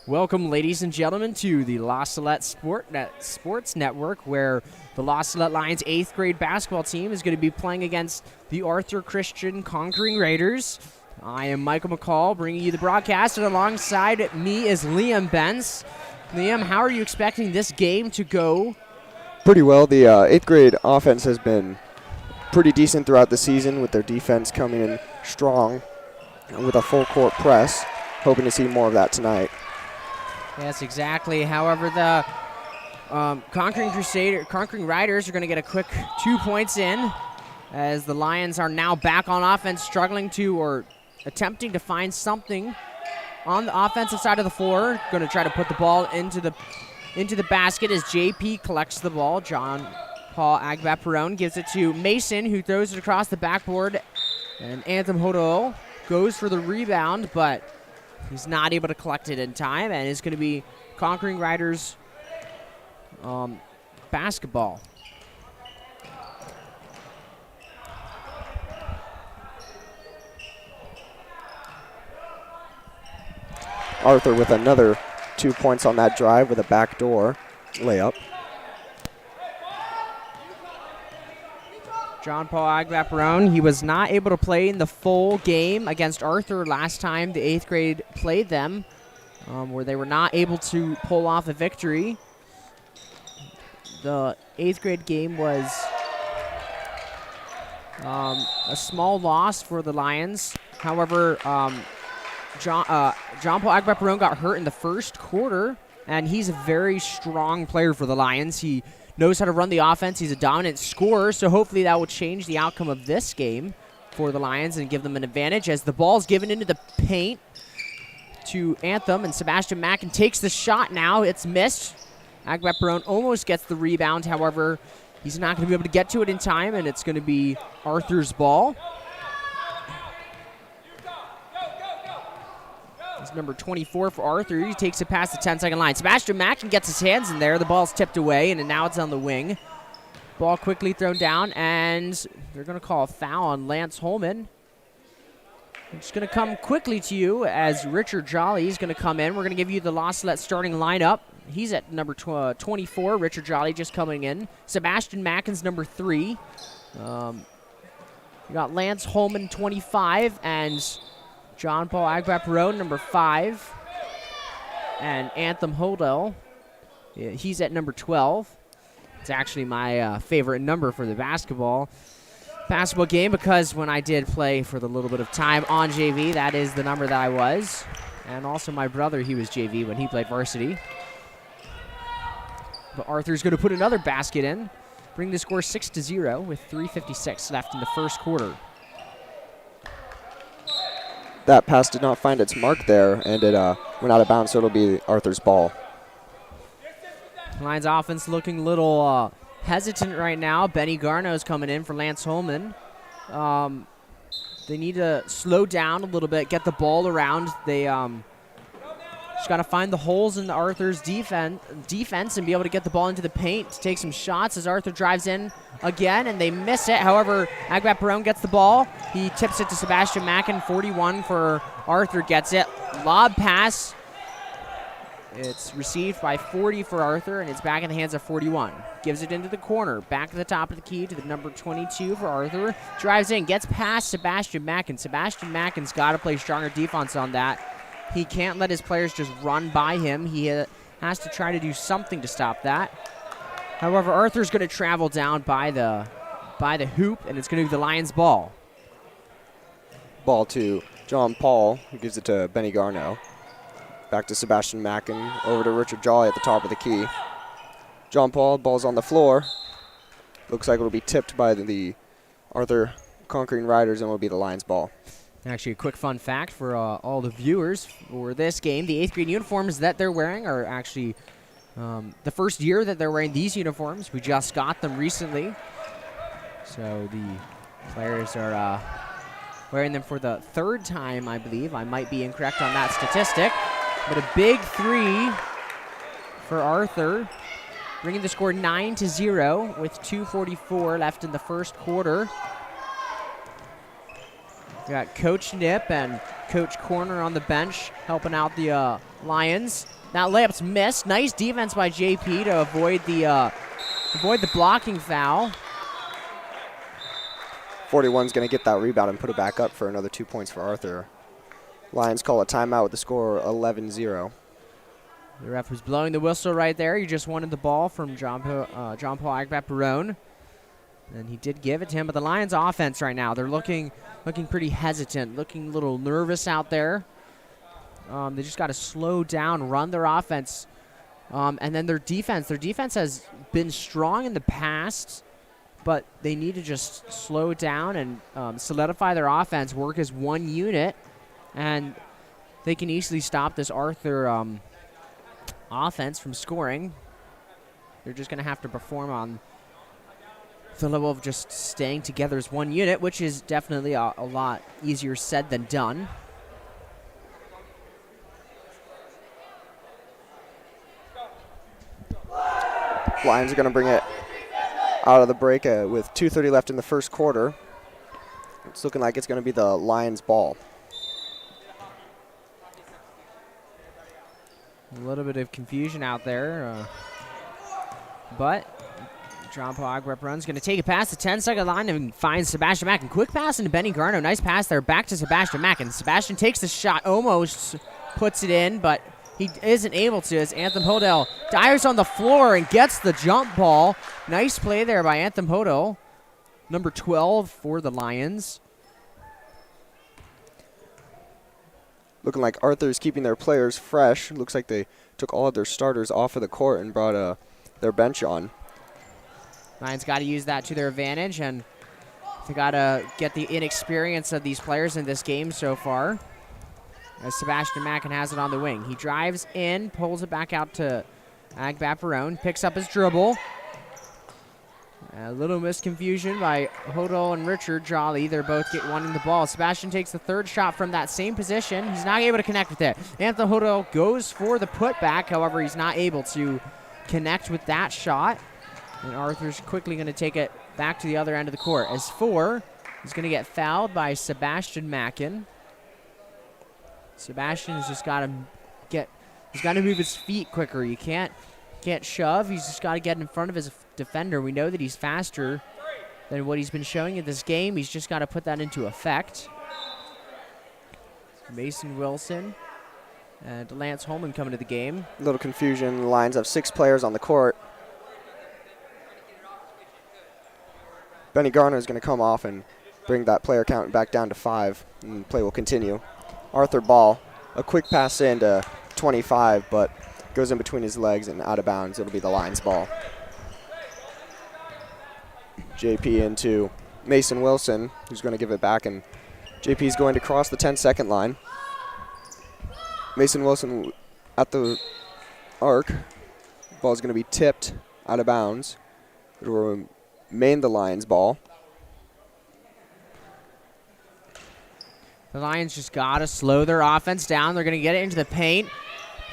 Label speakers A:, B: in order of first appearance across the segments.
A: Welcome, ladies and gentlemen, to the La Salette Sports Network, where the La Salette Lions 8th grade basketball team is going to be playing against the Arthur Christian Conquering Raiders. I am Michael McCall, bringing you the broadcast, and alongside me is Liam Benz. Liam, how are you expecting this game to go?
B: Pretty well. The 8th grade offense has been pretty decent throughout the season, with their defense coming in strong with a full court press. Hoping to see more of that tonight.
A: Yes, exactly. However, the Conquering Riders are going to get a quick 2 points in, as the Lions are now back on offense, struggling to or attempting to find something on the offensive side of the floor. Going to try to put the ball into the basket as JP collects the ball. John Paul Agba-Perone gives it to Mason, who throws it across the backboard, and Anthem Hodo goes for the rebound, but he's not able to collect it in time, and it's going to be Conquering Riders basketball.
B: Arthur with another 2 points on that drive with a backdoor layup.
A: John Paul Agba-Perone, he was not able to play in the full game against Arthur last time the 8th grade played them, where they were not able to pull off a victory. The 8th grade game was a small loss for the Lions. However, John Paul Agba-Perone got hurt in the first quarter, and he's a very strong player for the Lions. He knows how to run the offense. He's a dominant scorer, so hopefully that will change the outcome of this game for the Lions and give them an advantage, as the ball's given into the paint to Anthem, and Sebastian Mackin takes the shot now. It's missed. Agba-Perone almost gets the rebound. However, he's not going to be able to get to it in time, and it's going to be Arthur's ball. It's number 24 for Arthur. He takes it past the 10-second line. Sebastian Mackin gets his hands in there. The ball's tipped away, and now it's on the wing. Ball quickly thrown down, and they're going to call a foul on Lance Holman. I'm just going to come quickly to you as Richard Jolly is going to come in. We're going to give you the La Salette starting lineup. He's at number 24. Richard Jolly just coming in. Sebastian Mackin's number 3. You got Lance Holman, 25, and John Paul Agba-Perone, number 5. And Anthem Hodel, he's at number 12. It's actually my favorite number for the basketball game, because when I did play for the little bit of time on JV, that is the number that I was. And also my brother, he was JV when he played varsity. But Arthur's going to put another basket in, bring the score 6-0 with 3:56 left in the first quarter.
B: That pass did not find its mark there, and it went out of bounds, so it'll be Arthur's ball.
A: Lions offense looking a little hesitant right now. Benny Garno's coming in for Lance Holman. They need to slow down a little bit, get the ball around. They just got to find the holes in Arthur's defense and be able to get the ball into the paint to take some shots as Arthur drives in again, and they miss it. However, Agba-Perone gets the ball. He tips it to Sebastian Mackin. 41 for Arthur gets it. Lob pass. It's received by 40 for Arthur, and it's back in the hands of 41. Gives it into the corner. Back to the top of the key to the number 22 for Arthur. Drives in, gets past Sebastian Mackin. Sebastian Mackin's got to play stronger defense on that. He can't let his players just run by him. He has to try to do something to stop that. However, Arthur's going to travel down by the hoop, and it's going to be the Lions' ball.
B: Ball to John Paul, who gives it to Benny Garno. Back to Sebastian Mackin, over to Richard Jolly at the top of the key. John Paul, ball's on the floor. Looks like it'll be tipped by the Arthur Conquering Riders, and it'll be the Lions' ball.
A: Actually, a quick fun fact for all the viewers for this game, the 8th grade uniforms that they're wearing are actually the first year that they're wearing these uniforms. We just got them recently. So the players are wearing them for the 3rd time, I believe. I might be incorrect on that statistic. But a big 3 for Arthur, bringing the score 9-0 with 2:44 left in the first quarter. We got Coach Nip and Coach Corner on the bench helping out the Lions. That layup's missed. Nice defense by JP to avoid the blocking foul.
B: 41's going to get that rebound and put it back up for another 2 points for Arthur. Lions call a timeout with the score 11-0.
A: The ref was blowing the whistle right there. He just wanted the ball from John Paul Agbat-Barone. And he did give it to him, but the Lions offense right now, they're looking pretty hesitant, looking a little nervous out there. They just got to slow down, run their offense. And then their defense has been strong in the past, but they need to just slow down and solidify their offense, work as one unit, and they can easily stop this Arthur offense from scoring. They're just going to have to perform on the level of just staying together as one unit, which is definitely a lot easier said than done.
B: Lions are going to bring it out of the break with 2:30 left in the first quarter. It's looking like it's going to be the Lions' ball.
A: A little bit of confusion out there, but John Paul Agbat-Barone's going to take a pass to 10-second line and finds Sebastian Macken. Quick pass into Benny Garno. Nice pass there. Back to Sebastian Macken. Sebastian takes the shot, almost puts it in, but he isn't able to as Anthem Hodel dives on the floor and gets the jump ball. Nice play there by Anthem Hodel, number 12 for the Lions.
B: Looking like Arthur's keeping their players fresh. Looks like they took all of their starters off of the court and brought their bench on.
A: Lions got to use that to their advantage, and they got to get the inexperience of these players in this game so far. As Sebastian Macken has it on the wing. He drives in, pulls it back out to Agbat-Barone, picks up his dribble. A little misconfusion by Hodel and Richard Jolly. They're both wanting the ball. Sebastian takes the third shot from that same position. He's not able to connect with it. Anthem Hodel goes for the putback. However, he's not able to connect with that shot. And Arthur's quickly going to take it back to the other end of the court. As four is going to get fouled by Sebastian Macken. Sebastian has just got to move his feet quicker. You can't shove. He's just got to get in front of his defender. We know that he's faster than what he's been showing in this game. He's just got to put that into effect. Mason Wilson and Lance Holman coming to the game.
B: A little confusion. The Lions have 6 players on the court. Benny Garner is going to come off and bring that player count back down to 5, and play will continue. Arthur ball, a quick pass in to 25, but goes in between his legs and out of bounds. It'll be the Lions' ball. JP into Mason Wilson, who's going to give it back, and JP's going to cross the 10-second line. Mason Wilson at the arc. Ball's going to be tipped out of bounds. It will remain the Lions' ball.
A: The Lions just got to slow their offense down. They're going to get it into the paint.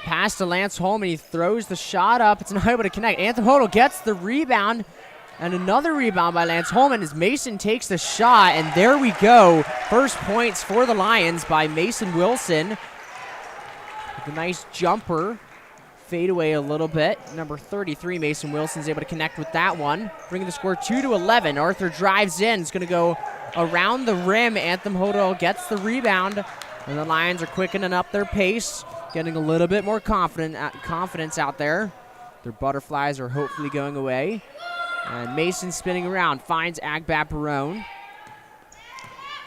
A: Pass to Lance Holman. He throws the shot up. It's not able to connect. Anthem Hodel gets the rebound. And another rebound by Lance Holman as Mason takes the shot. And there we go. First points for the Lions by Mason Wilson. With a nice jumper. Fade away a little bit. Number 33, Mason Wilson's able to connect with that one. Bringing the score 2-11. Arthur drives in. It's going to go around the rim. Anthem Hodel gets the rebound. And the Lions are quickening up their pace. Getting a little bit more confidence out there. Their butterflies are hopefully going away. And Mason spinning around. Finds Agbat-Barone.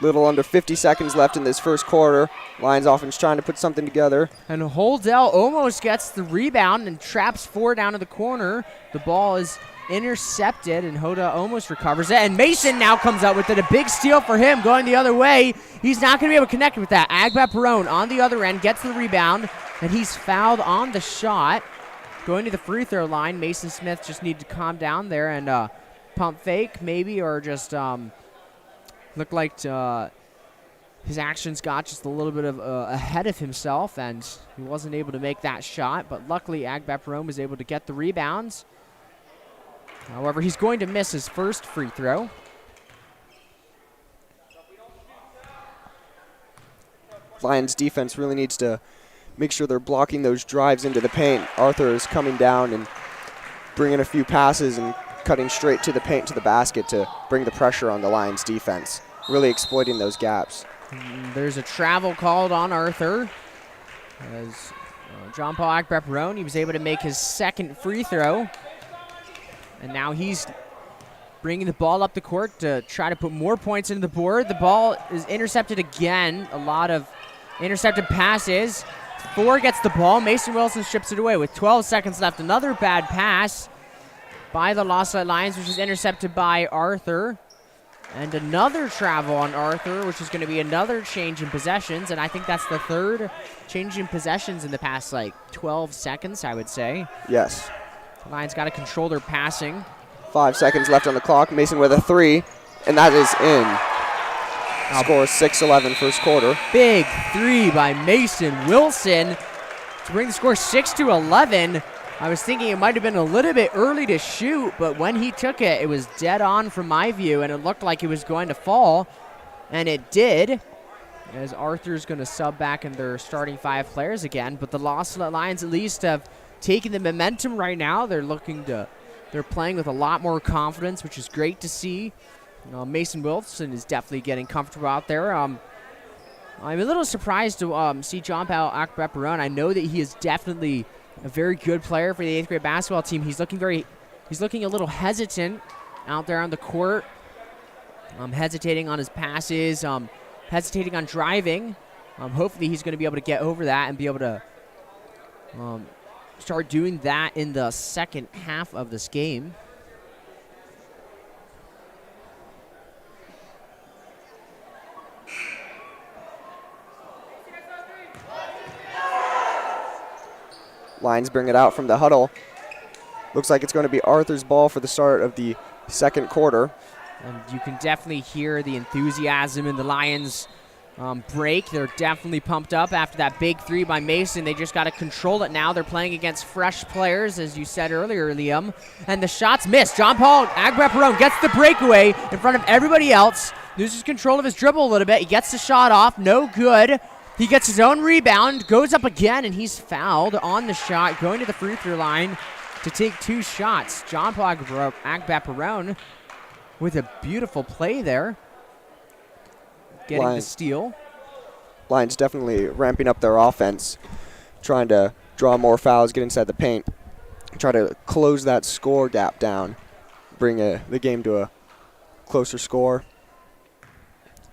B: Little under 50 seconds left in this first quarter. Lions offense trying to put something together.
A: And Holdell almost gets the rebound and traps 4 down to the corner. The ball is intercepted, and Hoda almost recovers it. And Mason now comes up with it. A big steal for him going the other way. He's not going to be able to connect with that. Agbat-Barone on the other end gets the rebound, and he's fouled on the shot. Going to the free throw line, Mason Smith just needed to calm down there and pump fake maybe, or just looked like his actions got just a little bit of ahead of himself, and he wasn't able to make that shot. But luckily, Agbat-Barone was able to get the rebounds. However, he's going to miss his first free throw.
B: Lions defense really needs to make sure they're blocking those drives into the paint. Arthur is coming down and bringing a few passes and cutting straight to the paint, to the basket to bring the pressure on the Lions defense, really exploiting those gaps.
A: There's a travel called on Arthur. As John Paul Akbep-Roan, he was able to make his second free throw. And now he's bringing the ball up the court to try to put more points into the board. The ball is intercepted again. A lot of intercepted passes. 4 gets the ball. Mason Wilson strips it away with 12 seconds left. Another bad pass by the Lost Lions, which is intercepted by Arthur. And another travel on Arthur, which is going to be another change in possessions. And I think that's the third change in possessions in the past, 12 seconds, I would say.
B: Yes.
A: The Lions got to control their passing.
B: 5 seconds left on the clock. Mason with a 3, and that is in. Score 6-11 first quarter.
A: Big 3 by Mason Wilson to bring the score 6-11. I was thinking it might have been a little bit early to shoot, but when he took it, it was dead on from my view, and it looked like it was going to fall, and it did, as Arthur's going to sub back in their starting 5 players again. But the Lost Lions at least have taken the momentum right now. They're playing with a lot more confidence, which is great to see. Mason Wilson is definitely getting comfortable out there. I'm a little surprised to see John Paul Akbep-Roan. I know that he is definitely a very good player for the 8th grade basketball team. He's looking a little hesitant out there on the court. Hesitating on his passes, hesitating on driving. Hopefully he's going to be able to get over that and be able to start doing that in the second half of this game.
B: Lions bring it out from the huddle. Looks like it's going to be Arthur's ball for the start of the second quarter.
A: And you can definitely hear the enthusiasm in the Lions break. They're definitely pumped up after that big 3 by Mason. They just got to control it now. They're playing against fresh players, as you said earlier, Liam. And the shot's missed. John Paul Akbep-Roan gets the breakaway in front of everybody else. Loses control of his dribble a little bit. He gets the shot off. No good. He gets his own rebound, goes up again, and he's fouled on the shot, going to the free throw line to take 2 shots. John Paul Akbep-Roan with a beautiful play there, getting the steal.
B: Lions definitely ramping up their offense, trying to draw more fouls, get inside the paint, try to close that score gap down, bring the game to a closer score.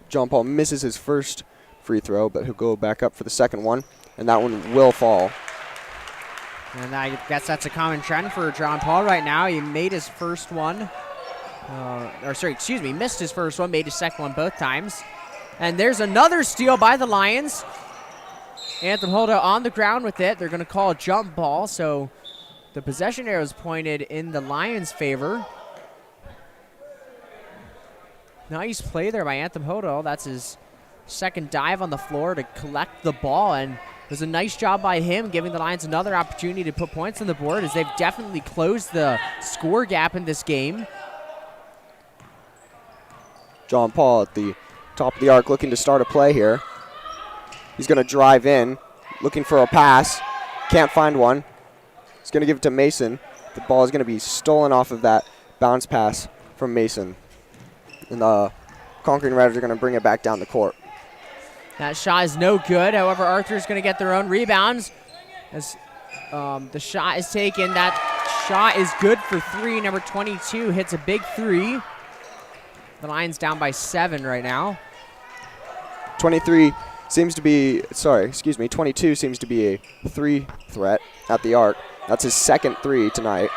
B: John Paul misses his first free throw, but he'll go back up for the second one, and that one will fall.
A: And I guess that's a common trend for John Paul right now. He made his first one, missed his first one, made his second one both times. And there's another steal by the Lions. Anthem Holda on the ground with it. They're going to call a jump ball, so the possession arrow is pointed in the Lions' favor. Nice play there by Anthem Holda. That's his second dive on the floor to collect the ball, and it was a nice job by him, giving the Lions another opportunity to put points on the board, as they've definitely closed the score gap in this game.
B: John Paul at the top of the arc looking to start a play here. He's going to drive in, looking for a pass. Can't find one. He's going to give it to Mason. The ball is going to be stolen off of that bounce pass from Mason. And the Conquering Riders are going to bring it back down the court.
A: That shot is no good. However, Arthur's going to get their own rebounds as the shot is taken. That shot is good for 3. Number 22 hits a big 3. The Lions down by 7 right now.
B: 22 seems to be a 3 threat at the arc. That's his second 3 tonight.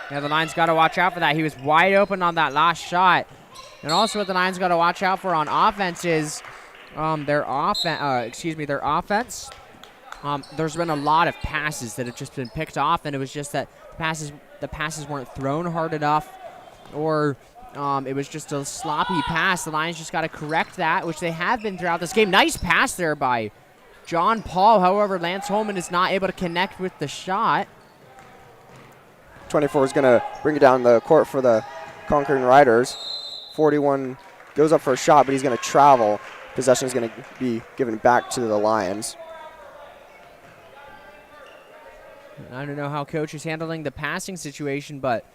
A: Yeah, the Lions got to watch out for that. He was wide open on that last shot. And also what the Lions got to watch out for on offense is their offense. There's been a lot of passes that have just been picked off, and it was just that the passes weren't thrown hard enough, or it was just a sloppy pass. The Lions just got to correct that, which they have been throughout this game. Nice pass there by John Paul. However, Lance Holman is not able to connect with the shot.
B: 24 is going to bring it down the court for the Conquering Riders. 41 goes up for a shot, but he's going to travel Possession is going to be given back to the Lions.
A: I don't know how coach is handling the passing situation, but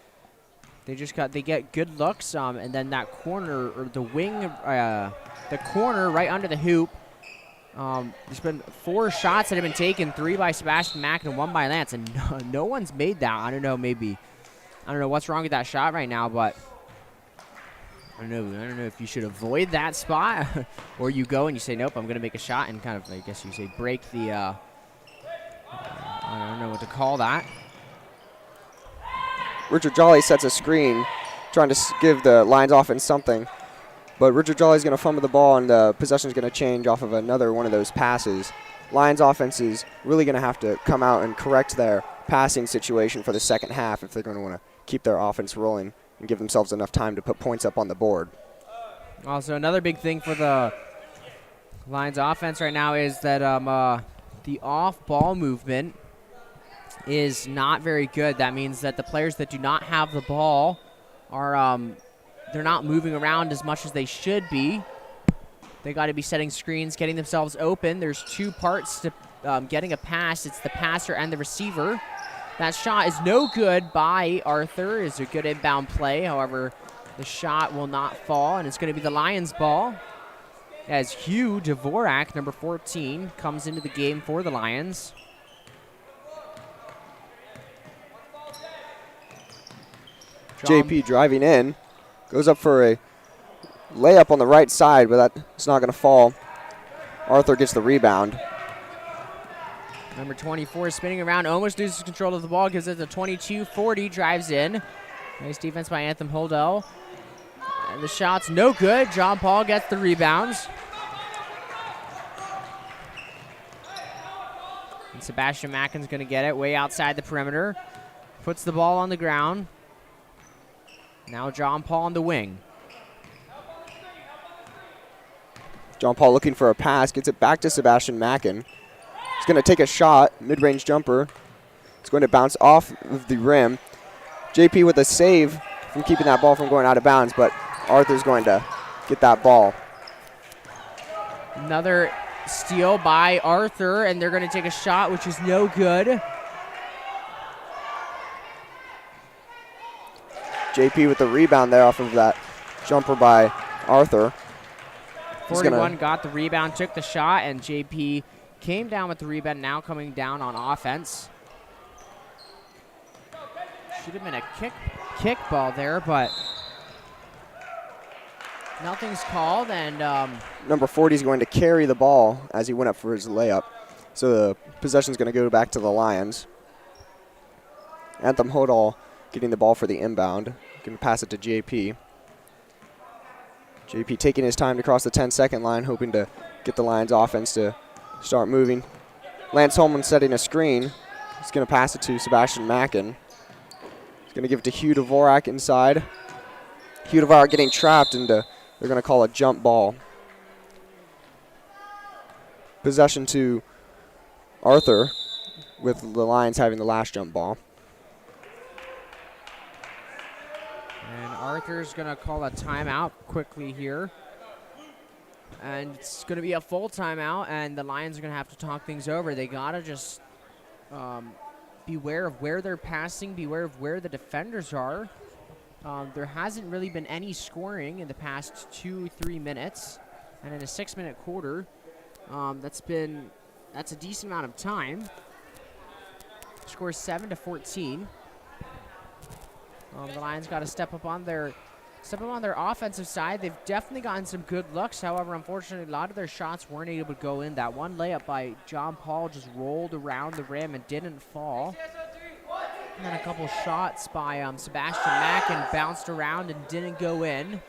A: they get good looks, and then that corner or the wing, the corner right under the hoop. There's been 4 shots that have been taken, 3 by Sebastian Mack and 1 by Lance, and no one's made that. I don't know what's wrong with that shot right now, but I don't know if you should avoid that spot or you go and you say, nope, I'm going to make a shot and kind of, I guess you say, break the, I don't know what to call that.
B: Richard Jolly sets a screen, trying to give the Lions offense something. But Richard Jolly's going to fumble the ball, and the possession is going to change off of another one of those passes. Lions offense is really going to have to come out and correct their passing situation for the second half if they're going to want to keep their offense rolling and give themselves enough time to put points up on the board.
A: Also, another big thing for the Lions offense right now is that the off-ball movement is not very good. That means that the players that do not have the ball are they're not moving around as much as they should be. They got to be setting screens, getting themselves open. There's 2 parts to getting a pass. It's the passer and the receiver. That shot is no good by Arthur. It's a good inbound play. However, the shot will not fall, and it's going to be the Lions' ball as Hugh Dvorak, number 14, comes into the game for the Lions.
B: JP driving in, goes up for a layup on the right side, but that's not going to fall. Arthur gets the rebound.
A: Number 24 spinning around, almost loses control of the ball, gives it to 22-40, drives in. Nice defense by Anthem Holdell. And the shot's no good. John Paul gets the rebounds. And Sebastian Mackin's going to get it way outside the perimeter. Puts the ball on the ground. Now John Paul on the wing.
B: John Paul looking for a pass, gets it back to Sebastian Mackin. He's going to take a shot, mid-range jumper. It's going to bounce off of the rim. JP with a save from keeping that ball from going out of bounds, but Arthur's going to get that ball.
A: Another steal by Arthur, and they're going to take a shot, which is no good.
B: JP with the rebound there off of that jumper by Arthur.
A: 41 got the rebound, took the shot, and JP came down with the rebound, now coming down on offense. Should have been a kick ball there, but nothing's called, and
B: number 40 is going to carry the ball as he went up for his layup. So the possession's going to go back to the Lions. Anthem Hodal getting the ball for the inbound. Going to pass it to JP. JP taking his time to cross the 10-second line, hoping to get the Lions offense to start moving. Lance Holman setting a screen. He's going to pass it to Sebastian Mackin. He's going to give it to Hugh Dvorak inside. Hugh Dvorak getting trapped, and they're going to call a jump ball. Possession to Arthur, with the Lions having the last jump ball.
A: And Arthur's going to call a timeout quickly here. And it's going to be a full timeout, and the Lions are going to have to talk things over. They got to just beware of where they're passing, beware of where the defenders are. There hasn't really been any scoring in the past 2-3 minutes. And in a 6-minute quarter, that's a decent amount of time. Score 7-14. The Lions got to step up on their offensive side. They've definitely gotten some good looks. However, unfortunately, a lot of their shots weren't able to go in. That one layup by John Paul just rolled around the rim and didn't fall. And then a couple shots by Sebastian Mackin bounced around and didn't go in.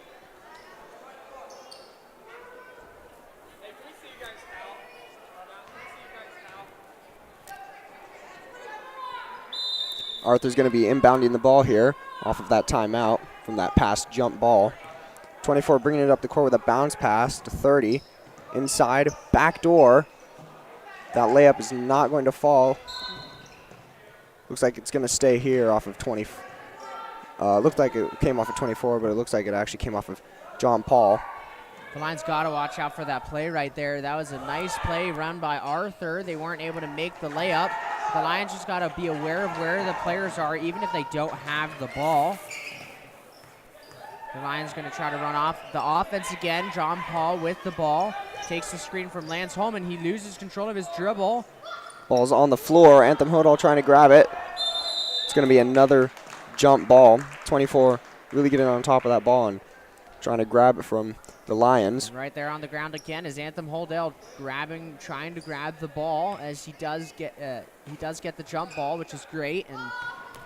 B: Arthur's going to be inbounding the ball here off of that timeout from that past jump ball. 24 bringing it up the court with a bounce pass to 30. Inside, back door. That layup is not going to fall. Looks like it's going to stay here off of 20. Looked like it came off of 24, but it looks like it actually came off of John Paul.
A: The Lions got to watch out for that play right there. That was a nice play run by Arthur. They weren't able to make the layup. The Lions just got to be aware of where the players are, even if they don't have the ball. The Lions going to try to run off the offense again. John Paul with the ball. Takes the screen from Lance Holman. He loses control of his dribble.
B: Ball's on the floor. Anthem Hodol trying to grab it. It's going to be another jump ball. 24 really getting on top of that ball and trying to grab it from the Lions.
A: And right there on the ground again is Anthem Holdell trying to grab the ball as he does get the jump ball, which is great. And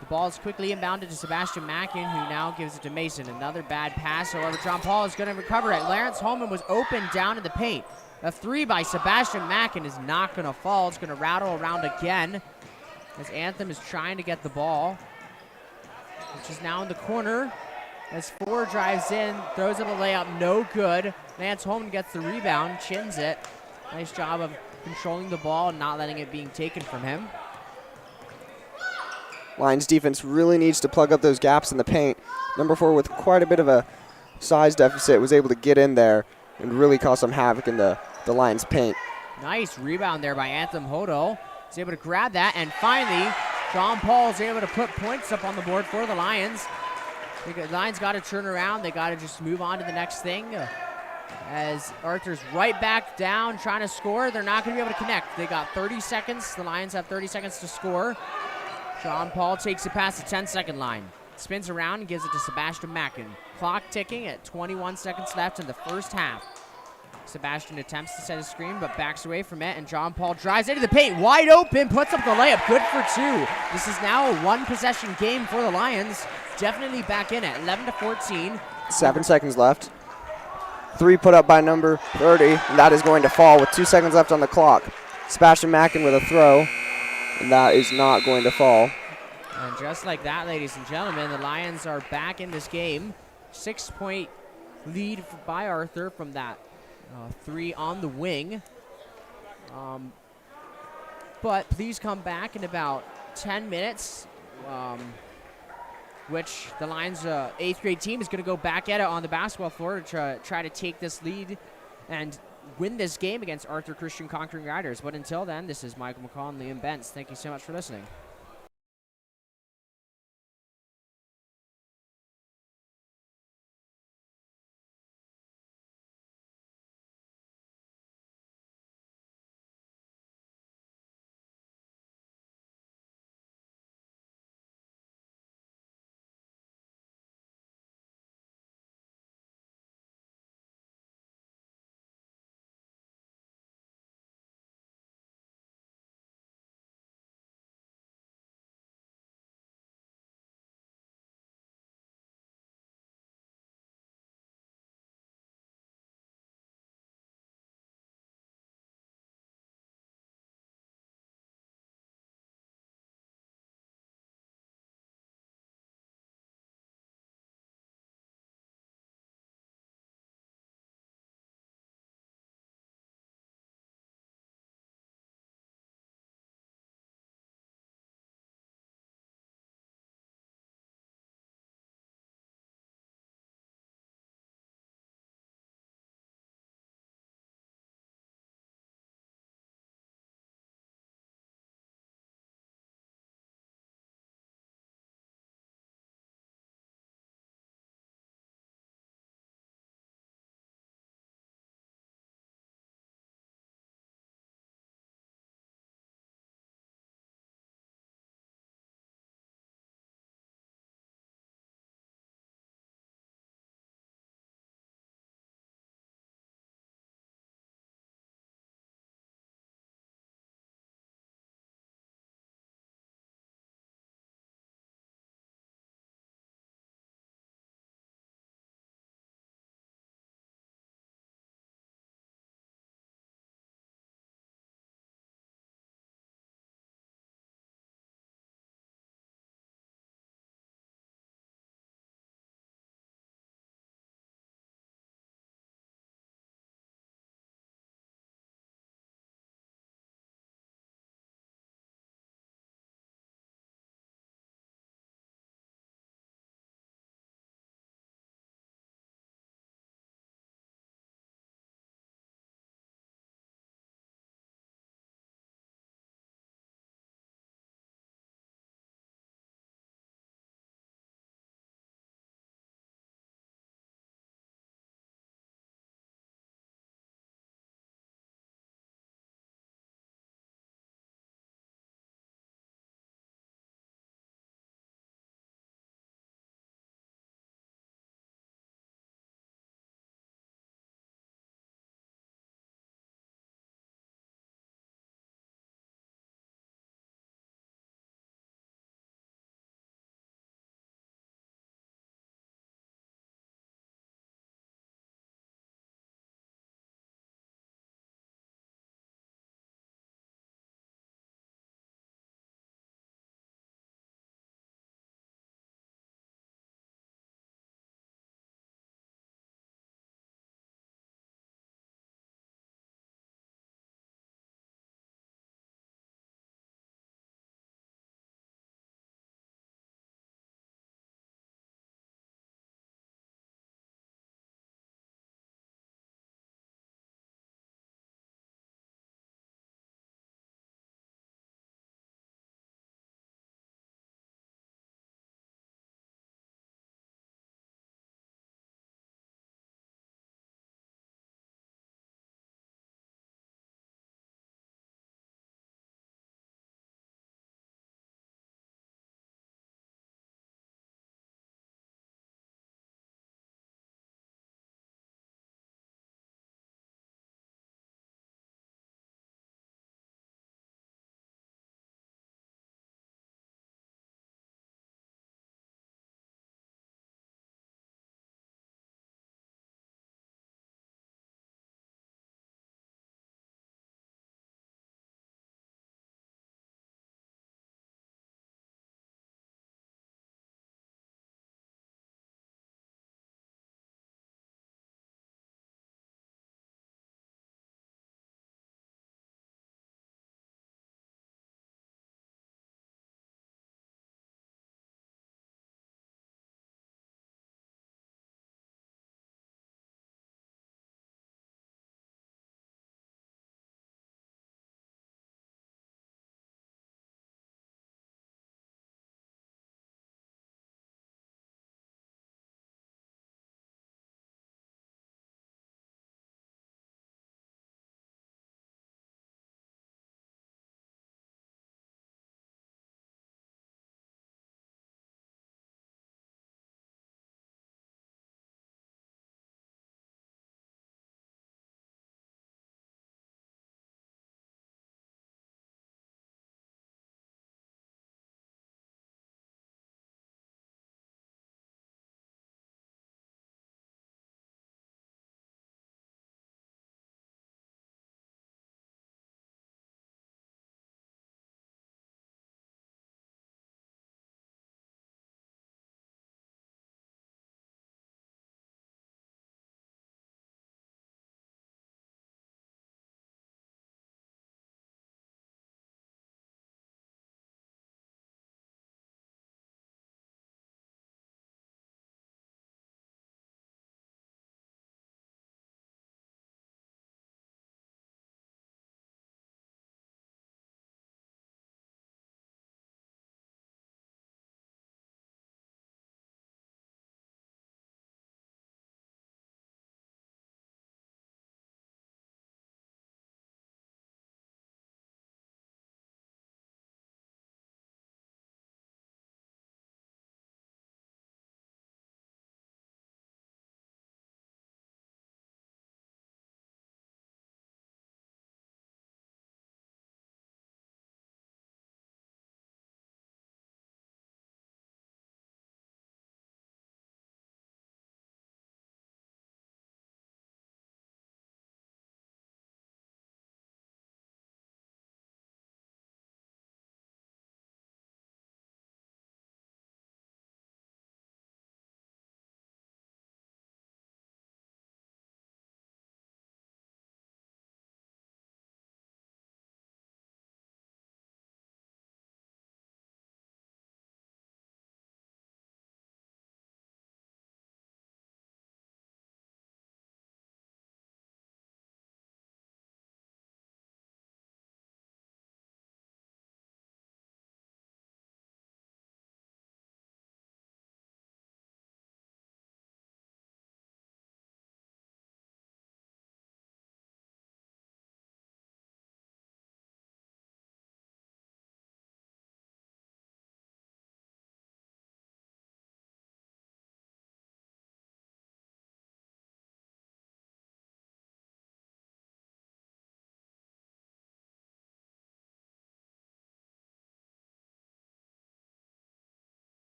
A: the ball is quickly inbounded to Sebastian Mackin, who now gives it to Mason. Another bad pass, however, John Paul is going to recover it. Lance Holman was open down in the paint. A three by Sebastian Mackin is not going to fall. It's going to rattle around again as Anthem is trying to get the ball, which is now in the corner. As Ford drives in, throws up a layup, no good. Lance Holman gets the rebound, chins it. Nice job of controlling the ball and not letting it being taken from him.
B: Lions defense really needs to plug up those gaps in the paint. Number 4 with quite a bit of a size deficit was able to get in there and really cause some havoc in the Lions paint.
A: Nice rebound there by Anthem Hodo. He's able to grab that, and finally, John Paul is able to put points up on the board for the Lions. The Lions got to turn around. They got to just move on to the next thing. As Arthur's right back down trying to score, they're not going to be able to connect. They got 30 seconds. The Lions have 30 seconds to score. John Paul takes it past the 10-second line. Spins around and gives it to Sebastian Mackin. Clock ticking at 21 seconds left in the first half. Sebastian attempts to set a screen, but backs away from it, and John Paul drives into the paint, wide open, puts up the layup, good for 2. This is now a one-possession game for the Lions. Definitely back in at 11-14.
B: 7 seconds left. 3 put up by number 30, and that is going to fall with 2 seconds left on the clock. Sebastian Mackin with a throw, and that is not going to fall.
A: And just like that, ladies and gentlemen, the Lions are back in this game. 6-point lead by Arthur from that 3 on the wing. But please come back in about 10 minutes, which the Lions' 8th grade team is going to go back at it on the basketball floor to try to take this lead and win this game against Arthur Christian Conquering Riders. But until then, this is Michael McCall and Liam Bentz. Thank you so much for listening.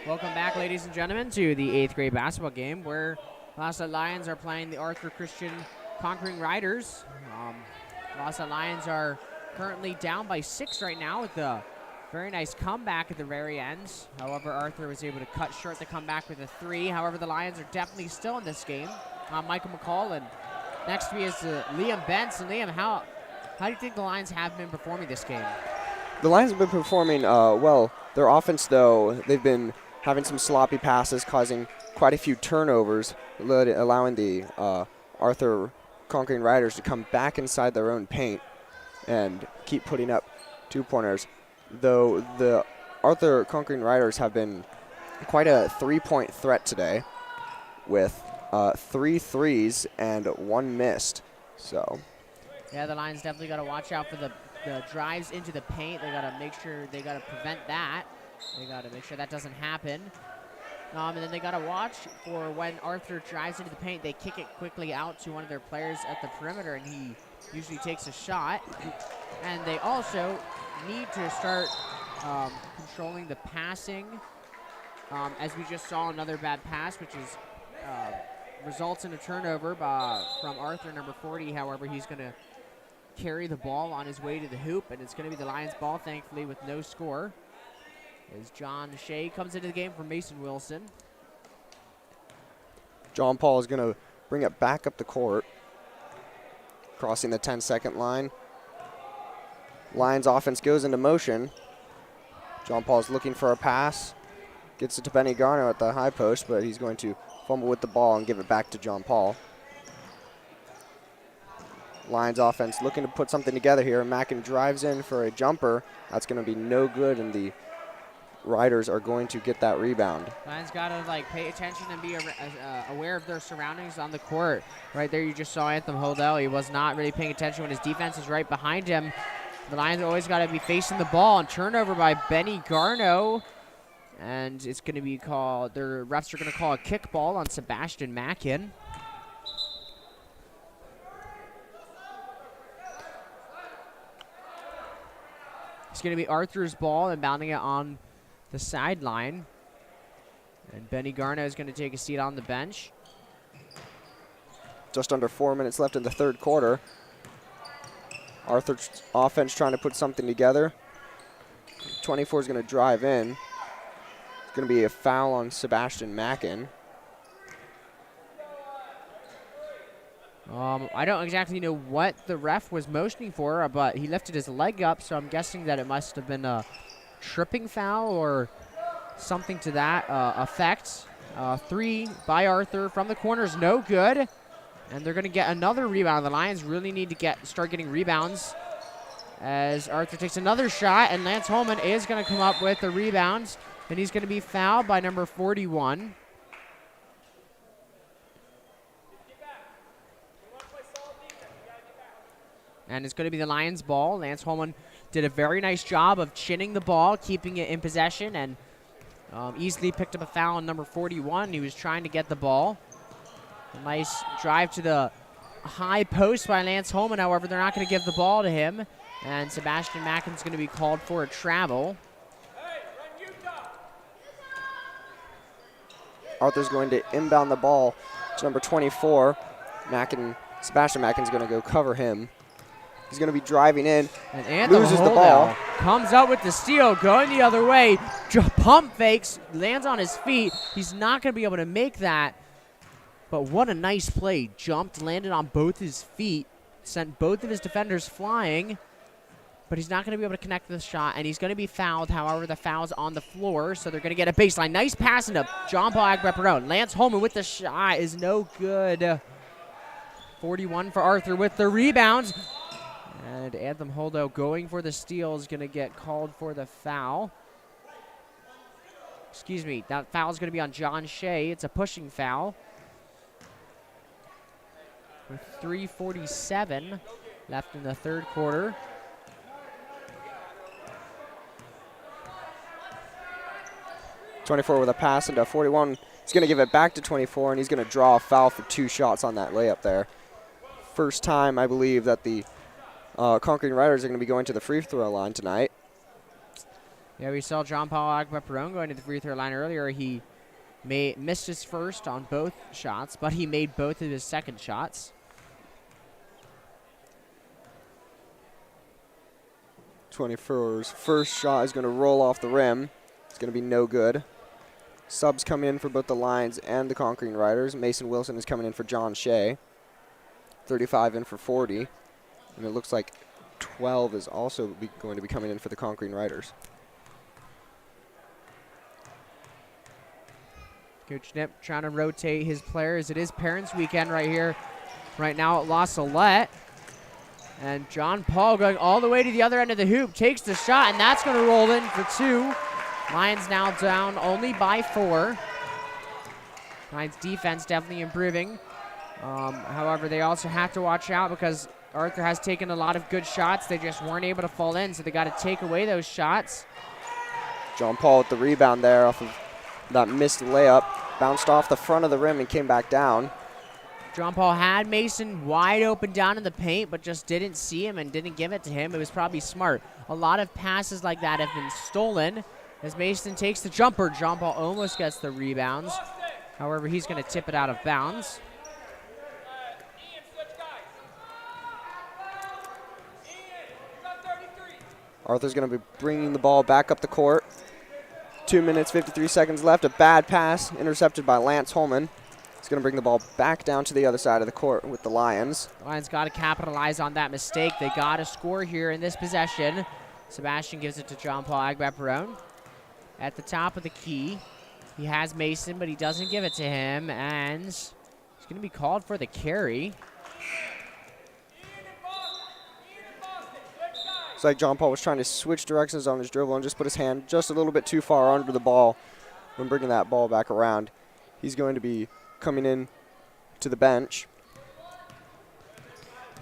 A: Welcome back, ladies and gentlemen, to the 8th grade basketball game where Salette Lions are playing the Arthur Christian Conquering Riders. Salette Lions are currently down by 6 right now with a very nice comeback at the very end. However, Arthur was able to cut short the comeback with a 3. However, the Lions are definitely still in this game. Michael McCall, and next to me is Liam Benson. Liam, how do you think the Lions have been performing this game?
B: The Lions have been performing well. Their offense, though, they've been having some sloppy passes, causing quite a few turnovers, allowing the Arthur Conquering Riders to come back inside their own paint and keep putting up 2-pointers. Though the Arthur Conquering Riders have been quite a 3-point threat today with 3 threes and 1 missed. So,
A: yeah, the Lions definitely got to watch out for the drives into the paint. They got to make sure they got to prevent that. They got to make sure that doesn't happen. And then they got to watch for when Arthur drives into the paint, they kick it quickly out to one of their players at the perimeter, and he usually takes a shot. And they also need to start controlling the passing. As we just saw, another bad pass, which is results in a turnover from Arthur, number 40. However, he's going to carry the ball on his way to the hoop, and it's going to be the Lions' ball, thankfully, with no score. As John Shea comes into the game for Mason Wilson.
B: John Paul is going to bring it back up the court, crossing the 10-second line. Lions offense goes into motion. John Paul's looking for a pass. Gets it to Benny Garno at the high post, but he's going to fumble with the ball and give it back to John Paul. Lions offense looking to put something together here. Mackin drives in for a jumper. That's going to be no good, and the Riders are going to get that rebound. Lions
A: got to pay attention and be aware of their surroundings on the court. Right there, you just saw Anthem Holdell. He was not really paying attention when his defense is right behind him. The Lions always got to be facing the ball, and turnover by Benny Garno. And it's going to be called, their refs are going to call a kickball on Sebastian Mackin. It's going to be Arthur's ball and bounding it on the sideline. And Benny Garno is going to take a seat on the bench.
B: Just under 4 minutes left in the third quarter. Arthur's offense trying to put something together. 24 is going to drive in. It's going to be a foul on Sebastian Mackin.
A: I don't exactly know what the ref was motioning for, but he lifted his leg up, so I'm guessing that it must have been a tripping foul or something to that effect. 3 by Arthur from the corner is no good, and they're going to get another rebound. The Lions really need to start getting rebounds as Arthur takes another shot, and Lance Holman is going to come up with the rebounds, and he's going to be fouled by number 41. And it's going to be the Lions' ball. Lance Holman did a very nice job of chinning the ball, keeping it in possession, and easily picked up a foul on number 41. He was trying to get the ball. A nice drive to the high post by Lance Holman. However, they're not going to give the ball to him. And Sebastian Mackin's going to be called for a travel.
B: Arthur's going to inbound the ball to number 24. Sebastian Mackin's going to go cover him. He's going to be driving in,
A: and
B: loses the ball.
A: Comes up with the steal, going the other way. Pump fakes, lands on his feet. He's not going to be able to make that. But what a nice play. Jumped, landed on both his feet, sent both of his defenders flying. But he's not going to be able to connect the shot, and he's going to be fouled. However, the foul's on the floor, so they're going to get a baseline. Nice pass into John Paul Agbeperone. Lance Holman with the shot is no good. 41 for Arthur with the rebounds. And Anthem Holdo going for the steal is going to get called for the foul. Excuse me, that foul is going to be on John Shea. It's a pushing foul. With 3:47 left in the third quarter.
B: .24 with a pass into 41. He's going to give it back to 24, and he's going to draw a foul for 2 shots on that layup there. First time, I believe, that the Conquering Riders are going to be going to the free throw line tonight.
A: Yeah, we saw John Paul Agbaperon going to the free throw line earlier. He missed his first on both shots, but he made both of his second shots.
B: 24's first shot is going to roll off the rim. It's going to be no good. Subs coming in for both the Lions and the Conquering Riders. Mason Wilson is coming in for John Shea. 35 in for 40. And it looks like 12 is also going to be coming in for the Conquering Riders.
A: Coach Nip trying to rotate his players. It is Parents Weekend right here, right now at La Salette. And John Paul going all the way to the other end of the hoop, takes the shot, and that's going to roll in for 2. Lions now down only by 4. Lions defense definitely improving. However, they also have to watch out because Arthur has taken a lot of good shots. They just weren't able to fall in, so they got to take away those shots.
B: John Paul with the rebound there off of that missed layup. Bounced off the front of the rim and came back down.
A: John Paul had Mason wide open down in the paint, but just didn't see him and didn't give it to him. It was probably smart. A lot of passes like that have been stolen. As Mason takes the jumper, John Paul almost gets the rebounds. However, he's going to tip it out of bounds.
B: Arthur's going to be bringing the ball back up the court. 2 minutes, 53 seconds left. A bad pass intercepted by Lance Holman. He's going to bring the ball back down to the other side of the court with the Lions.
A: Lions got to capitalize on that mistake. They got to score here in this possession. Sebastian gives it to John Paul Agbaperon. At the top of the key, he has Mason, but he doesn't give it to him, and he's going to be called for the carry.
B: It's like John Paul was trying to switch directions on his dribble and just put his hand just a little bit too far under the ball when bringing that ball back around. He's going to be coming in to the bench.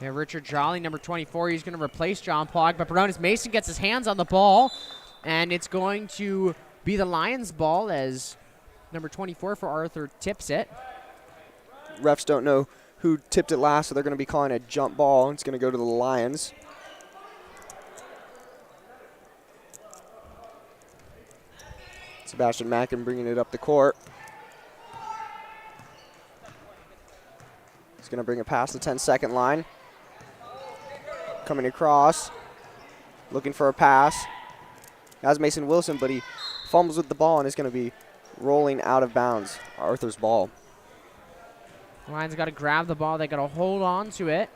A: Yeah, Richard Jolly, number 24, he's going to replace John Paul Agbaperon as Mason gets his hands on the ball, and it's going to be the Lions' ball as number 24 for Arthur tips it.
B: Refs don't know who tipped it last, so they're going to be calling a jump ball. It's going to go to the Lions. Sebastian Mackin bringing it up the court. He's going to bring it past the 10-second line. Coming across, looking for a pass. Has Mason Wilson, but he fumbles with the ball and is going to be rolling out of bounds. Arthur's ball.
A: Lions got to grab the ball. They got to hold on to it.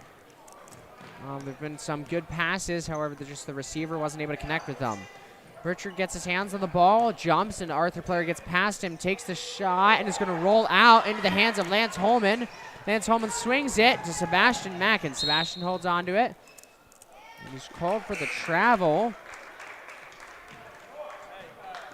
A: There have been some good passes. However, just the receiver wasn't able to connect with them. Richard gets his hands on the ball, jumps, and Arthur player gets past him, takes the shot, and is going to roll out into the hands of Lance Holman. Lance Holman swings it to Sebastian Mackin. Sebastian holds on to it. And he's called for the travel.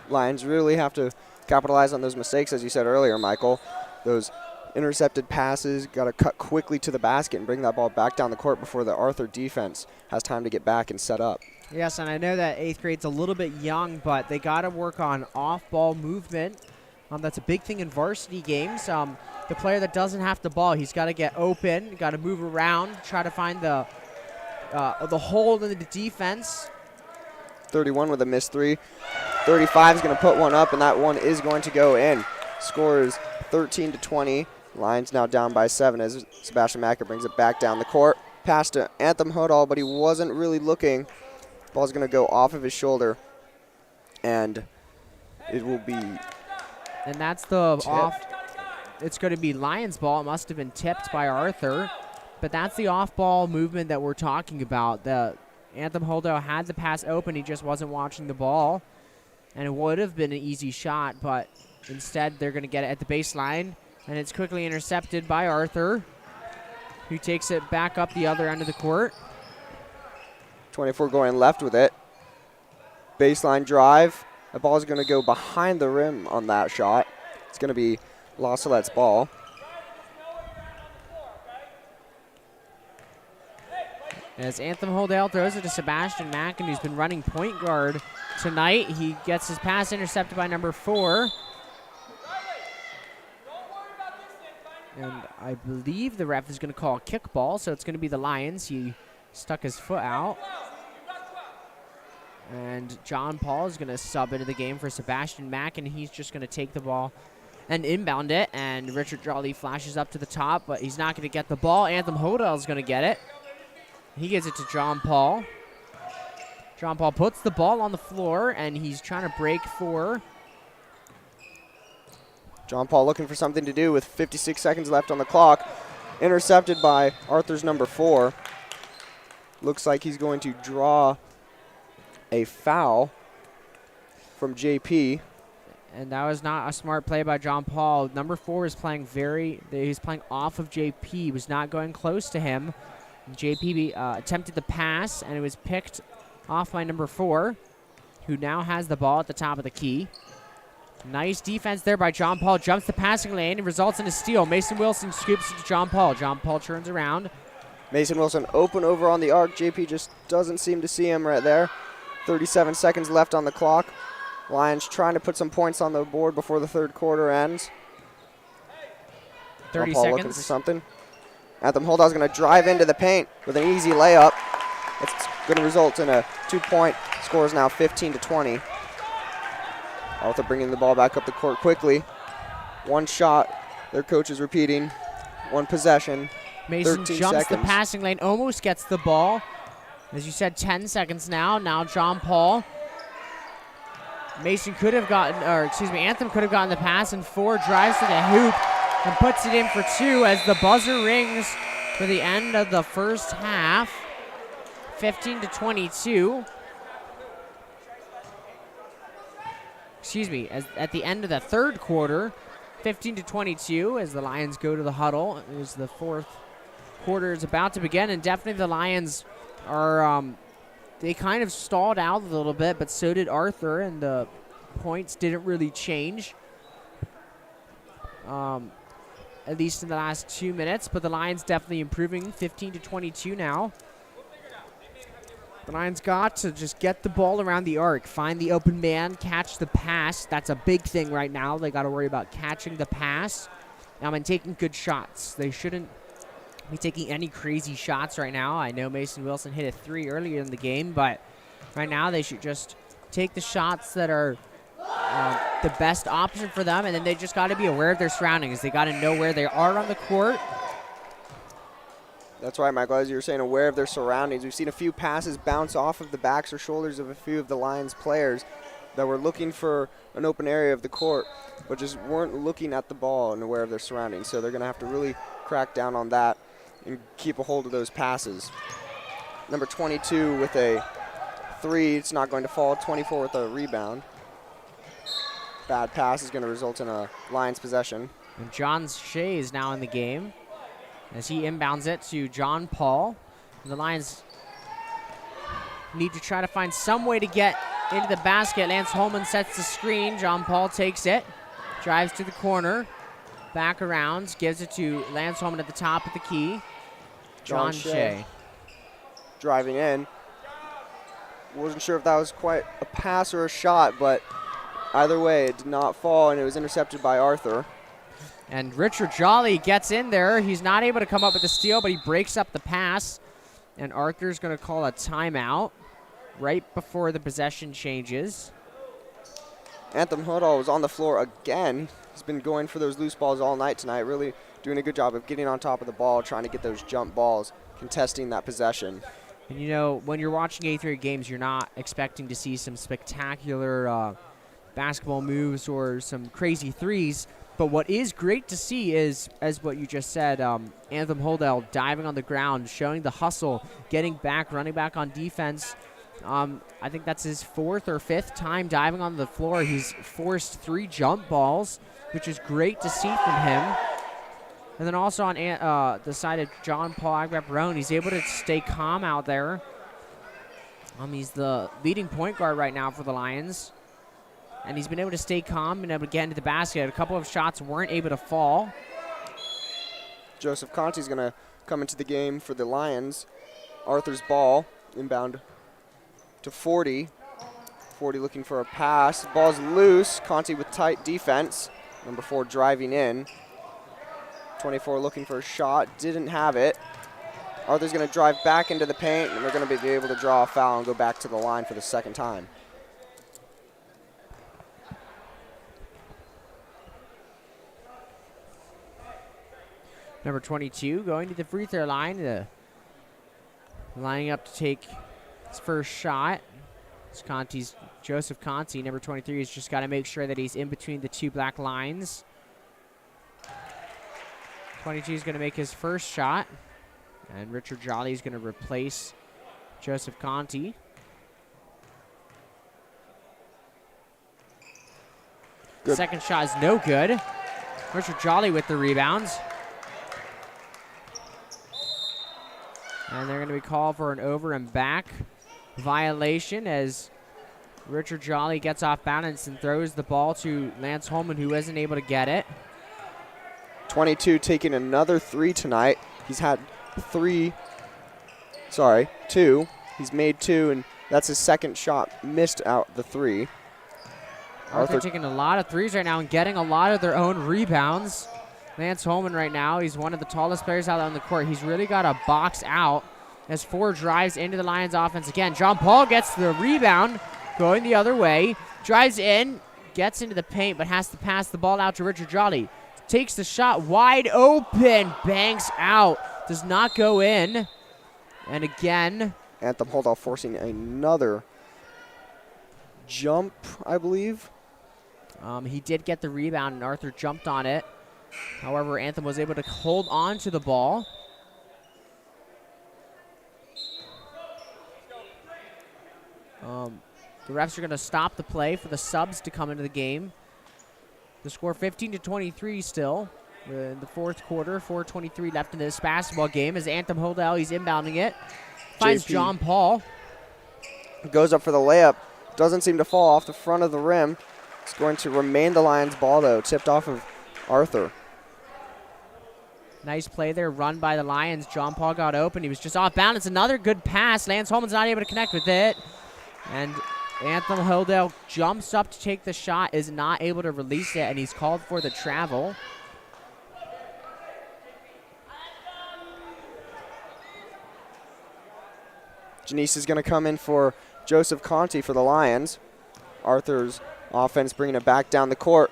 B: Lions really have to capitalize on those mistakes, as you said earlier, Michael. Those intercepted passes, got to cut quickly to the basket and bring that ball back down the court before the Arthur defense has time to get back and set up.
A: Yes, and I know that 8th grade's a little bit young, but they got to work on off-ball movement. That's a big thing in varsity games. The player that doesn't have the ball, he's got to get open, got to move around, try to find the hole in the defense.
B: 31 with a missed 3. 35 is going to put one up, and that one is going to go in. Score is 13-20. Lions now down by 7 as Sebastian Mackin brings it back down the court. Pass to Anthem Hodal, but he wasn't really looking. Ball's going to go off of his shoulder, and it will be
A: and that's the tipped. Off. It's going to be Lions ball. It must have been tipped by Arthur, but that's the off-ball movement that we're talking about. The Anthem Holdo had the pass open. He just wasn't watching the ball, and it would have been an easy shot, but instead they're going to get it at the baseline, and it's quickly intercepted by Arthur, who takes it back up the other end of the court.
B: 24 going left with it. Baseline drive. The ball is going to go behind the rim on that shot. It's going to be La Salette's ball.
A: As Anthem Holdale throws it to Sebastian Mackin, who's been running point guard tonight. He gets his pass intercepted by number 4. And I believe the ref is going to call a kickball, so it's going to be the Lions. He stuck his foot out. And John Paul is going to sub into the game for Sebastian Mack, and he's just going to take the ball and inbound it. And Richard Jolly flashes up to the top, but he's not going to get the ball. Anthem Hodel is going to get it. He gives it to John Paul. John Paul puts the ball on the floor, and he's trying to break for.
B: John Paul looking for something to do with 56 seconds left on the clock. Intercepted by Arthur's number 4. Looks like he's going to draw a foul from JP.
A: And that was not a smart play by John Paul. Number 4 is playing he's playing off of JP. He was not going close to him. JP attempted the pass, and it was picked off by number 4, who now has the ball at the top of the key. Nice defense there by John Paul. Jumps the passing lane and results in a steal. Mason Wilson scoops it to John Paul. John Paul turns around.
B: Mason Wilson open over on the arc. JP just doesn't seem to see him right there. 37 seconds left on the clock. Lions trying to put some points on the board before the third quarter ends.
A: 30
B: Paul
A: seconds.
B: looking for something. Anthem Holdall's going to drive into the paint with an easy layup. It's going to result in a 2-point. Score is now 15-20. Arthur bringing the ball back up the court quickly. One shot. Their coach is repeating. One possession.
A: Mason
B: 13
A: jumps
B: seconds.
A: the passing lane, almost gets the ball. As you said, 10 seconds now. Now John Paul. Anthem could have gotten the pass, and 4 drives to the hoop and puts it in for 2 as the buzzer rings for the end of the first half. 15-22. At the end of the third quarter, 15-22 as the Lions go to the huddle. As the fourth quarter is about to begin, and definitely the Lions are, they kind of stalled out a little bit, but so did Arthur, and the points didn't really change, at least in the last 2 minutes, but the Lions definitely improving, 15-22 now. The Lions got to just get the ball around the arc, find the open man, catch the pass. That's a big thing right now. They got to worry about catching the pass and taking good shots. They shouldn't be taking any crazy shots right now. I know Mason Wilson hit a 3 earlier in the game, but right now they should just take the shots that are the best option for them, and then they just got to be aware of their surroundings. They got to know where they are on the court.
B: That's right, Michael. As you were saying, aware of their surroundings. We've seen a few passes bounce off of the backs or shoulders of a few of the Lions players that were looking for an open area of the court, but just weren't looking at the ball and aware of their surroundings. So they're going to have to really crack down on that and keep a hold of those passes. Number 22 with a 3. It's not going to fall. 24 with a rebound. Bad pass is going to result in a Lions possession.
A: And John Shea is now in the game as he inbounds it to John Paul. And the Lions need to try to find some way to get into the basket. Lance Holman sets the screen. John Paul takes it, drives to the corner, back around, gives it to Lance Holman at the top of the key. John Shea
B: driving in. Wasn't sure if that was quite a pass or a shot, but either way, it did not fall, and it was intercepted by Arthur.
A: And Richard Jolly gets in there. He's not able to come up with the steal, but he breaks up the pass. And Arthur's going to call a timeout right before the possession changes.
B: Anthem Hodal was on the floor again. He's been going for those loose balls all night tonight, really doing a good job of getting on top of the ball, trying to get those jump balls, contesting that possession.
A: And, you know, when you're watching A3 games, you're not expecting to see some spectacular basketball moves or some crazy threes. But what is great to see is, as what you just said, Anthem Holdell diving on the ground, showing the hustle, getting back, running back on defense. I think that's his 4th or 5th time diving on the floor. He's forced 3 jump balls, which is great to see from him. And then also on the side of John Paul Agbaparone, he's able to stay calm out there. He's the leading point guard right now for the Lions. And he's been able to stay calm and able to get into the basket. A couple of shots weren't able to fall.
B: Joseph Conti's going to come into the game for the Lions. Arthur's ball, inbound to 40. 40 looking for a pass. Ball's loose. Conti with tight defense. Number 4 driving in. 24 looking for a shot. Didn't have it. Arthur's going to drive back into the paint, and they're going to be able to draw a foul and go back to the line for the second time.
A: Number 22 going to the free throw line, lining up to take his first shot. It's Joseph Conti, number 23, has just got to make sure that he's in between the two black lines. 22 is going to make his first shot, and Richard Jolly is going to replace Joseph Conti.
B: Good.
A: Second shot is no good. Richard Jolly with the rebounds. And they're going to be called for an over and back violation as Richard Jolly gets off balance and throws the ball to Lance Holman, who wasn't able to get it.
B: 22 taking another 3 tonight. He's had 2. He's made 2, and that's his second shot, missed out the 3.
A: Arthur taking a lot of threes right now and getting a lot of their own rebounds. Lance Holman right now, he's one of the tallest players out on the court. He's really got a box out as 4 drives into the Lions offense again. John Paul gets the rebound, going the other way, drives in, gets into the paint, but has to pass the ball out to Richard Jolly. Takes the shot wide open, banks out, does not go in. And again,
B: Anthem Holdoff forcing another jump, I believe.
A: He did get the rebound, and Arthur jumped on it. However, Anthem was able to hold on to the ball. The refs are going to stop the play for the subs to come into the game. The score 15-23 still. We're in the fourth quarter, 4:23 left in this basketball game as Anthem Holdell, he's inbounding it. Finds
B: JP
A: John Paul.
B: Goes up for the layup. Doesn't seem to fall off the front of the rim. It's going to remain the Lions ball, though. Tipped off of Arthur.
A: Nice play there, run by the Lions. John Paul got open. He was just off balance. Another good pass. Lance Holman's not able to connect with it. And Anthem Holdell jumps up to take the shot, is not able to release it, and he's called for the travel.
B: Janice is going to come in for Joseph Conti for the Lions. Arthur's offense bringing it back down the court.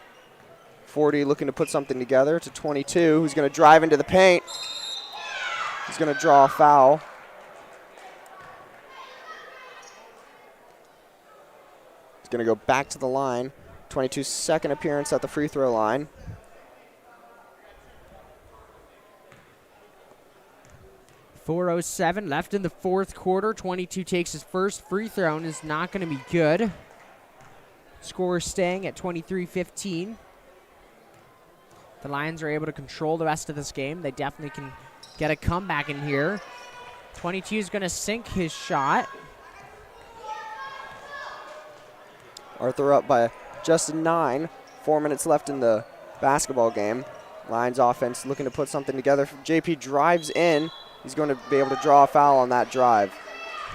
B: 40 looking to put something together to 22, who's going to drive into the paint. He's going to draw a foul. He's going to go back to the line. 22's second appearance at the free throw line.
A: .407 left in the fourth quarter. 22 takes his first free throw and is not going to be good. Score staying at 23-15. The Lions are able to control the rest of this game. They definitely can get a comeback in here. 22 is going to sink his shot.
B: Arthur up by just 9. 4 minutes left in the basketball game. Lions offense looking to put something together. JP drives in. He's going to be able to draw a foul on that drive.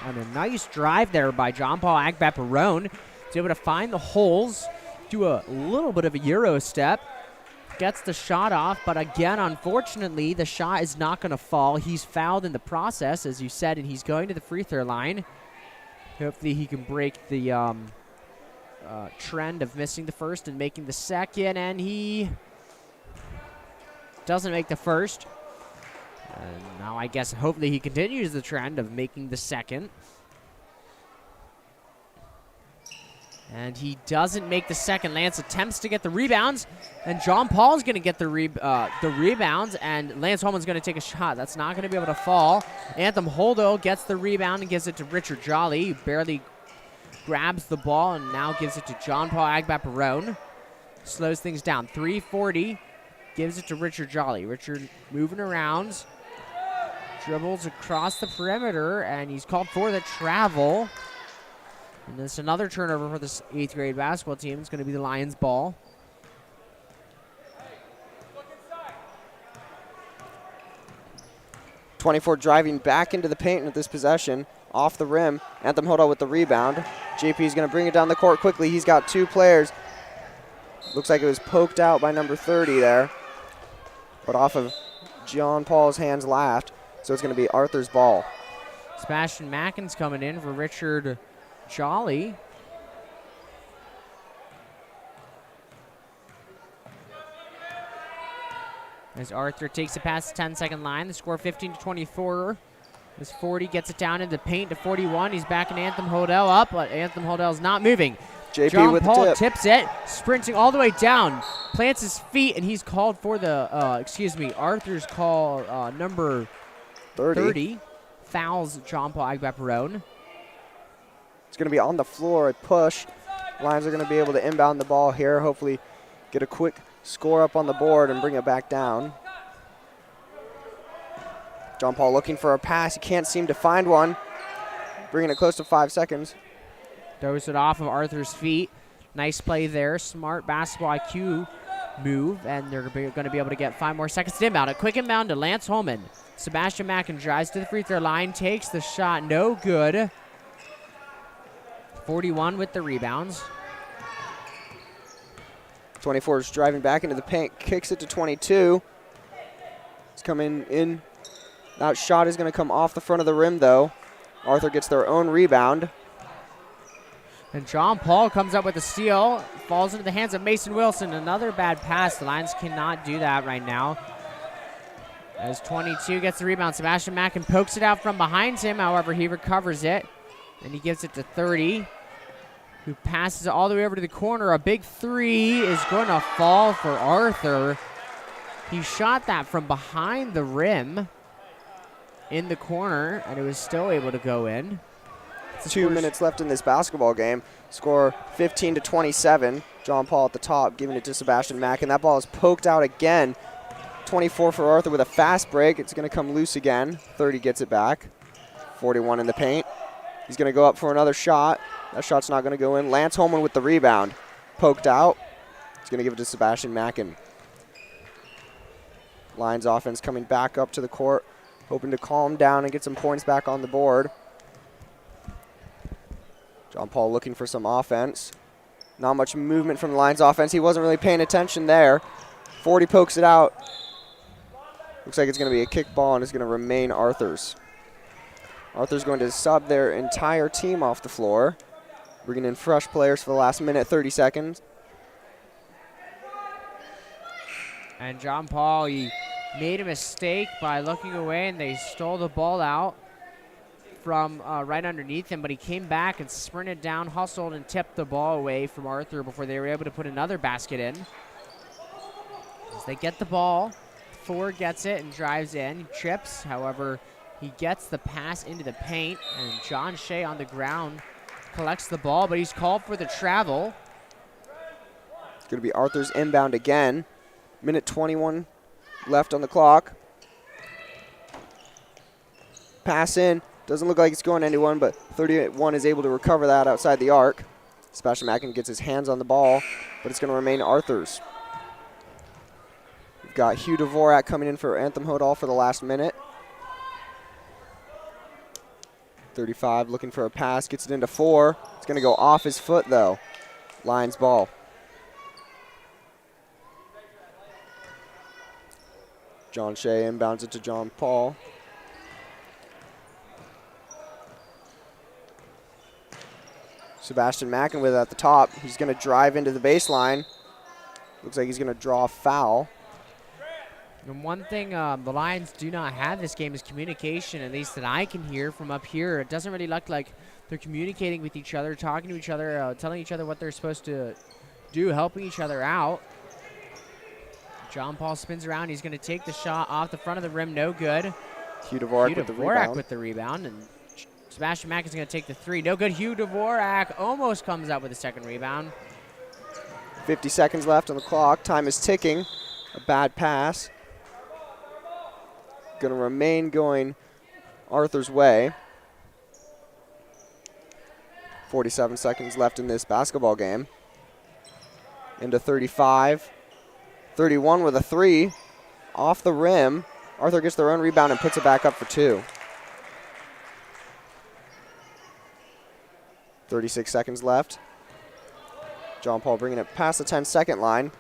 A: And a nice drive there by John Paul Agbaparone. He's able to find the holes, do a little bit of a Euro step. Gets the shot off, but again, unfortunately, the shot is not going to fall. He's fouled in the process, as you said, and he's going to the free throw line. Hopefully he can break the trend of missing the first and making the second, and he doesn't make the first. And now I guess hopefully he continues the trend of making the second. And he doesn't make the second. Lance attempts to get the rebounds, and John Paul's going to get the rebounds, and Lance Holman's going to take a shot. That's not going to be able to fall. Anthem Holdell gets the rebound and gives it to Richard Jolly, who barely grabs the ball and now gives it to John Paul Agbaparone. Slows things down. 3:40, gives it to Richard Jolly. Richard moving around, dribbles across the perimeter, and he's called for the travel. And it's another turnover for this 8th grade basketball team. It's going to be the Lions' ball.
B: .24 driving back into the paint with this possession. Off the rim. Anthem Holdell with the rebound. JP is going to bring it down the court quickly. He's got 2 players. Looks like it was poked out by number 30 there. But off of John Paul's hands last. So it's going to be Arthur's ball.
A: Sebastian Mackin's coming in for Richard Jolly. As Arthur takes it past the 10-second line, the score 15-24. As 40 gets it down into the paint to 41. He's backing Anthem Hodel up, but Anthem Hodel's not moving.
B: JP
A: John
B: with
A: Paul
B: the tip.
A: tips it, sprinting all the way down, plants his feet, and he's called for the, Arthur's call number 30. Fouls John Paul Agbaperone.
B: It's going to be on the floor, a push. Lions are going to be able to inbound the ball here, hopefully get a quick score up on the board and bring it back down. John Paul looking for a pass. He can't seem to find one. Bringing it close to 5 seconds.
A: Throws it off of Arthur's feet. Nice play there. Smart basketball IQ move, and they're going to be able to get 5 more seconds to inbound. A quick inbound to Lance Holman. Sebastian Mackin drives to the free throw line, takes the shot, no good. 41 with the rebounds.
B: 24 is driving back into the paint, kicks it to 22. It's coming in. That shot is going to come off the front of the rim, though. Arthur gets their own rebound.
A: And John Paul comes up with a steal, falls into the hands of Mason Wilson. Another bad pass. The Lions cannot do that right now. As 22 gets the rebound, Sebastian Mackin pokes it out from behind him. However, he recovers it, and he gives it to 30, who passes it all the way over to the corner. A big three is going to fall for Arthur. He shot that from behind the rim in the corner, and it was still able to go in.
B: 2 minutes left in this basketball game. Score 15-27. John Paul at the top, giving it to Sebastian Mackin. That ball is poked out again. 24 for Arthur with a fast break. It's going to come loose again. 30 gets it back. 41 in the paint. He's going to go up for another shot. That shot's not going to go in. Lance Holman with the rebound. Poked out. He's going to give it to Sebastian Mackin. Lions offense coming back up to the court, hoping to calm down and get some points back on the board. John Paul looking for some offense. Not much movement from the Lions offense. He wasn't really paying attention there. 40 pokes it out. Looks like it's going to be a kick ball, and it's going to remain Arthur's. Arthur's going to sub their entire team off the floor, bringing in fresh players for the last minute, 30 seconds.
A: And John Paul, he made a mistake by looking away, and they stole the ball out from right underneath him, but he came back and sprinted down, hustled, and tipped the ball away from Arthur before they were able to put another basket in. As they get the ball, Ford gets it and drives in, trips. However, he gets the pass into the paint, and John Shea on the ground collects the ball, but he's called for the travel.
B: It's going to be Arthur's inbound again. Minute 21 left on the clock. Pass in. Doesn't look like it's going to anyone, but 31 is able to recover that outside the arc. Sebastian Mackin gets his hands on the ball, but it's going to remain Arthur's. We've got Hugh Dvorak coming in for Anthem Hodel for the last minute. 35 looking for a pass, gets it into 4. It's going to go off his foot, though. Lions ball. John Shea inbounds it to John Paul. Sebastian Mackin with it at the top. He's going to drive into the baseline. Looks like he's going to draw a foul.
A: And one thing the Lions do not have this game is communication, at least that I can hear from up here. It doesn't really look like they're communicating with each other, talking to each other, telling each other what they're supposed to do, helping each other out. John Paul spins around. He's going to take the shot off the front of the rim. No good.
B: Hugh Dvorak with the rebound.
A: And Sebastian Mackin's going to take the 3. No good. Hugh Dvorak almost comes up with a second rebound.
B: 50 seconds left on the clock. Time is ticking. A bad pass. Going to remain going Arthur's way. 47 seconds left in this basketball game. Into 35. 31 with a 3. Off the rim. Arthur gets their own rebound and puts it back up for 2. 36 seconds left. John Paul bringing it past the 10-second line.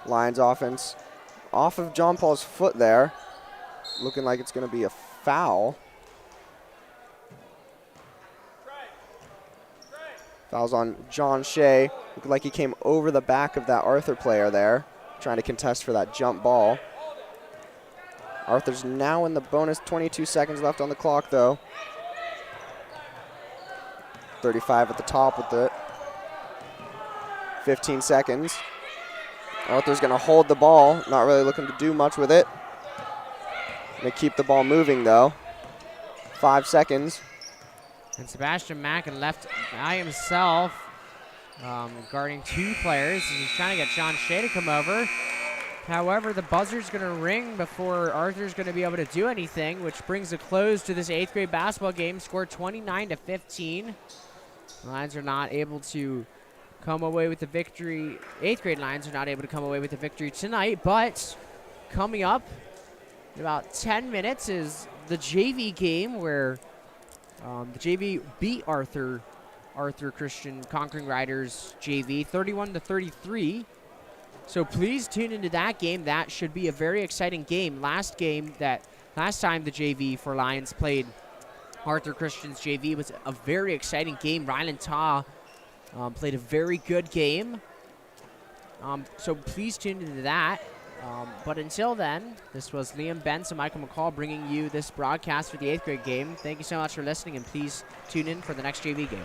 B: Lions offense off of John Paul's foot there. Looking like it's going to be a foul. Foul's on John Shea. Looked like he came over the back of that Arthur player there, trying to contest for that jump ball. Arthur's now in the bonus, 22 seconds left on the clock, though. 35 at the top with it. 15 seconds. Arthur's going to hold the ball, not really looking to do much with it. Going to keep the ball moving, though. 5 seconds.
A: And Sebastian Mackin left by himself, guarding 2 players. He's trying to get John Shea to come over. However, the buzzer's going to ring before Arthur's going to be able to do anything, which brings a close to this 8th grade basketball game. Score 29-15. The Lions are not able to come away with the victory. 8th grade Lions are not able to come away with the victory tonight, but coming up in about 10 minutes is the JV game where the JV beat Arthur Christian Conquering Riders JV 31-33. So please tune into that game. That should be a very exciting game. Last time the JV for Lions played Arthur Christian's JV was a very exciting game. Rylan Ta played a very good game. So please tune into that. But until then, this was Liam Benz and Michael McCall bringing you this broadcast for the 8th grade game. Thank you so much for listening, and please tune in for the next JV game.